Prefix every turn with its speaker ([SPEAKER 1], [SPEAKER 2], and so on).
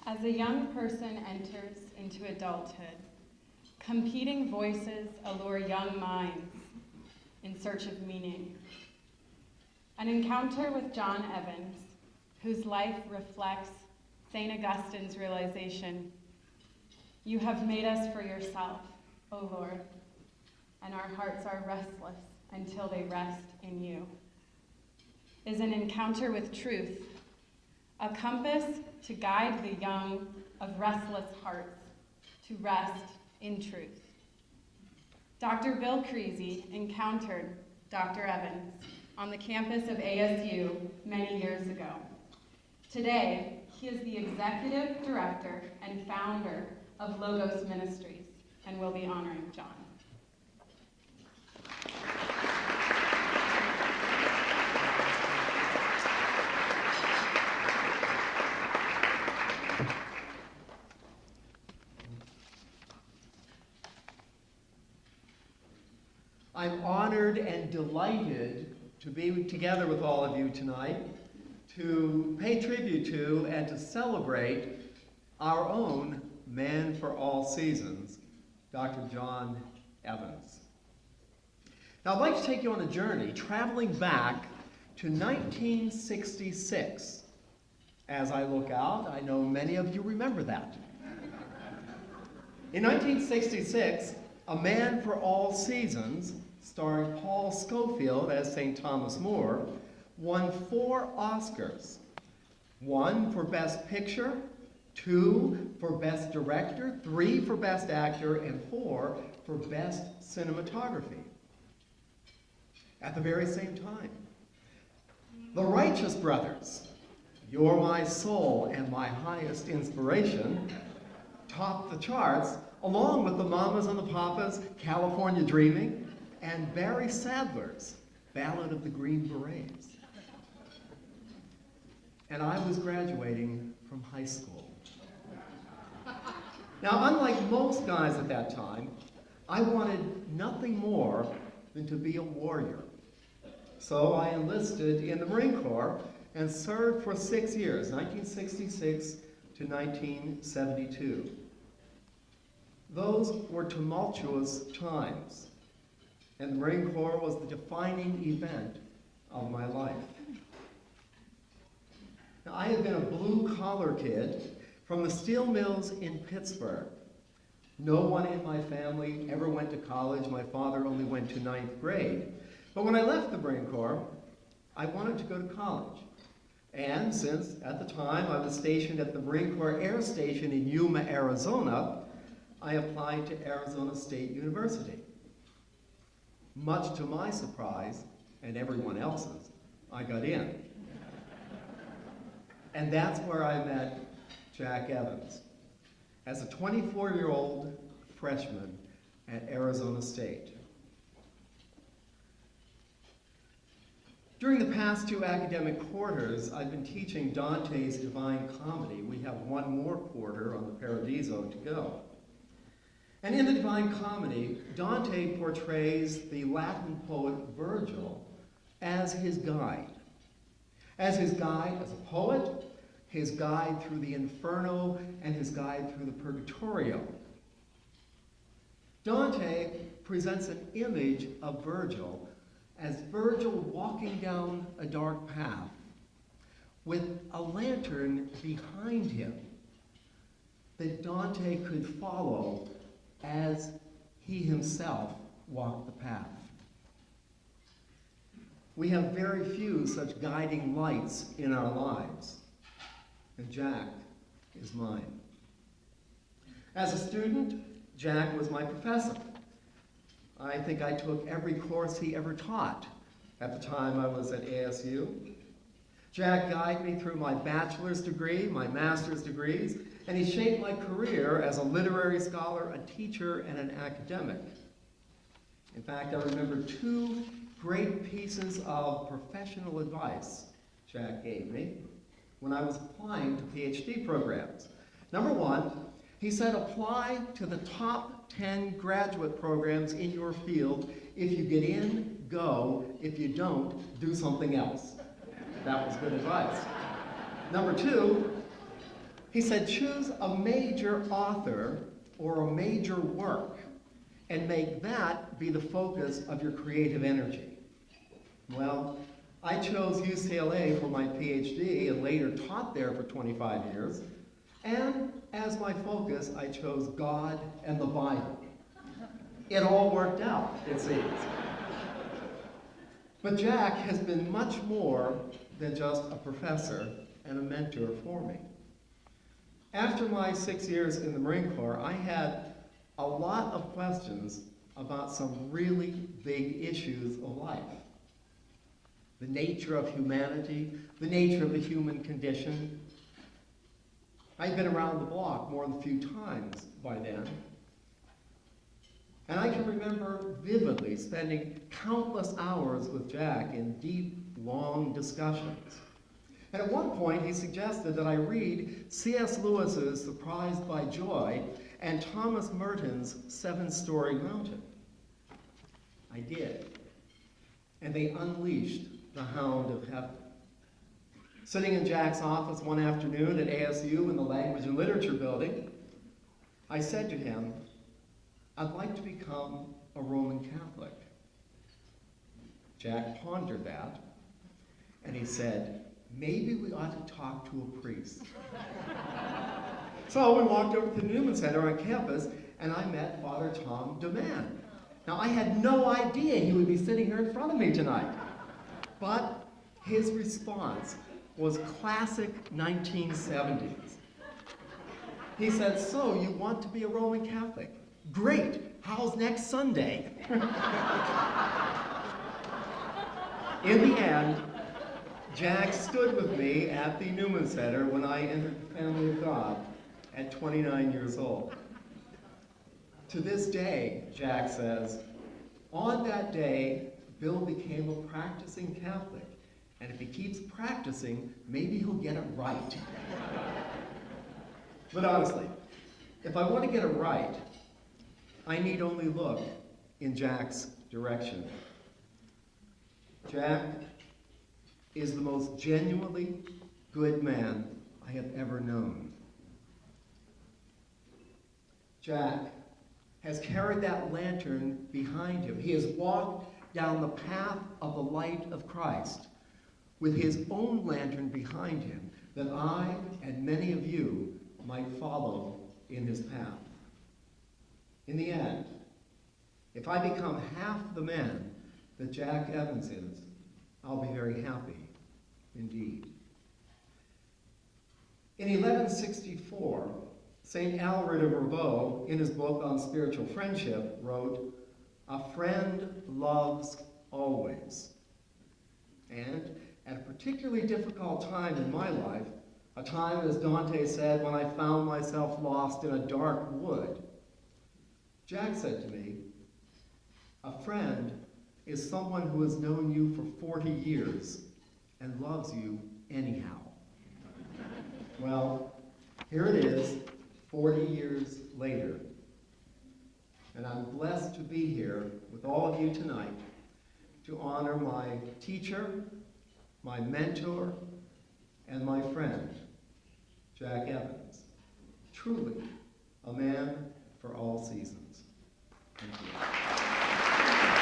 [SPEAKER 1] As a young person enters into adulthood, competing voices allure young minds in search of meaning. An encounter with John Evans, whose life reflects St. Augustine's realization, "You have made us for yourself, O Lord, and our hearts are restless until they rest in you," is an encounter with truth, a compass to guide the young of restless hearts to rest in truth. Dr. Bill Creasy encountered Dr. Evans on the campus of ASU many years ago. Today, he is the executive director and founder of Logos Ministries and will be honoring John.
[SPEAKER 2] I'm honored and delighted to be together with all of you tonight to pay tribute to and to celebrate our own man for all seasons, Dr. John Evans. Now I'd like to take you on a journey traveling back to 1966. As I look out, I know many of you remember that. In 1966, A Man for All Seasons, starring Paul Scofield as St. Thomas More, won 4 Oscars. 1 for Best Picture, 2 for Best Director, 3 for Best Actor, and 4 for Best Cinematography. At the very same time, the Righteous Brothers, You're My Soul and My Highest Inspiration, topped the charts along with the Mamas and the Papas, California Dreaming, and Barry Sadler's Ballad of the Green Berets. And I was graduating from high school. Now, unlike most guys at that time, I wanted nothing more than to be a warrior. So I enlisted in the Marine Corps and served for 6 years, 1966 to 1972. Those were tumultuous times, and the Marine Corps was the defining event of my life. Now, I had been a blue-collar kid from the steel mills in Pittsburgh. No one in my family ever went to college. My father only went to 9th grade. But when I left the Marine Corps, I wanted to go to college. And since, at the time, I was stationed at the Marine Corps Air Station in Yuma, Arizona, I applied to Arizona State University. Much to my surprise, and everyone else's, I got in. And that's where I met Jack Evans as a 24-year-old freshman at Arizona State. During the past 2 academic quarters, I've been teaching Dante's Divine Comedy. We have 1 more quarter on the Paradiso to go. And in the Divine Comedy, Dante portrays the Latin poet Virgil as his guide. As his guide as a poet, his guide through the Inferno, and his guide through the Purgatorio. Dante presents an image of Virgil as Virgil walking down a dark path with a lantern behind him that Dante could follow as he himself walked the path. We have very few such guiding lights in our lives, and Jack is mine. As a student, Jack was my professor. I think I took every course he ever taught at the time I was at ASU. Jack guided me through my bachelor's degree, my master's degrees, and he shaped my career as a literary scholar, a teacher, and an academic. In fact, I remember 2 great pieces of professional advice Jack gave me when I was applying to PhD programs. Number 1, he said, apply to the top 10 graduate programs in your field. If you get in, go. If you don't, do something else. That was good advice. Number 2, He said, choose a major author or a major work and make that be the focus of your creative energy. Well, I chose UCLA for my PhD and later taught there for 25 years. And as my focus, I chose God and the Bible. It all worked out, it seems. But Jack has been much more than just a professor and a mentor for me. After my 6 years in the Marine Corps, I had a lot of questions about some really big issues of life. The nature of humanity, the nature of the human condition. I'd been around the block more than a few times by then. And I can remember vividly spending countless hours with Jack in deep, long discussions. And at one point, he suggested that I read C.S. Lewis's Surprised by Joy and Thomas Merton's Seven-Story Mountain. I did. And they unleashed the hound of heaven. Sitting in Jack's office one afternoon at ASU in the Language and Literature building, I said to him, I'd like to become a Roman Catholic. Jack pondered that, and he said, maybe we ought to talk to a priest. So we walked over to the Newman Center on campus, and I met Father Tom DeMann. Now, I had no idea he would be sitting here in front of me tonight. But his response was classic 1970s. He said, so you want to be a Roman Catholic? Great, how's next Sunday? In the end, Jack stood with me at the Newman Center when I entered the family of God at 29 years old. To this day, Jack says, on that day, Bill became a practicing Catholic, and if he keeps practicing, maybe he'll get it right. But honestly, if I want to get it right, I need only look in Jack's direction. Jack is the most genuinely good man I have ever known. Jack has carried that lantern behind him. He has walked down the path of the light of Christ with his own lantern behind him, that I and many of you might follow in his path. In the end, if I become half the man that Jack Evans is, I'll be very happy indeed. In 1164, St. Alred of Rievaulx, in his book on spiritual friendship, wrote, "A friend loves always." And at a particularly difficult time in my life, a time, as Dante said, when I found myself lost in a dark wood, Jack said to me, "A friend is someone who has known you for 40 years and loves you anyhow." Well, here it is, 40 years later. And I'm blessed to be here with all of you tonight to honor my teacher, my mentor, and my friend, Jack Evans. Truly a man for all seasons. Thank you.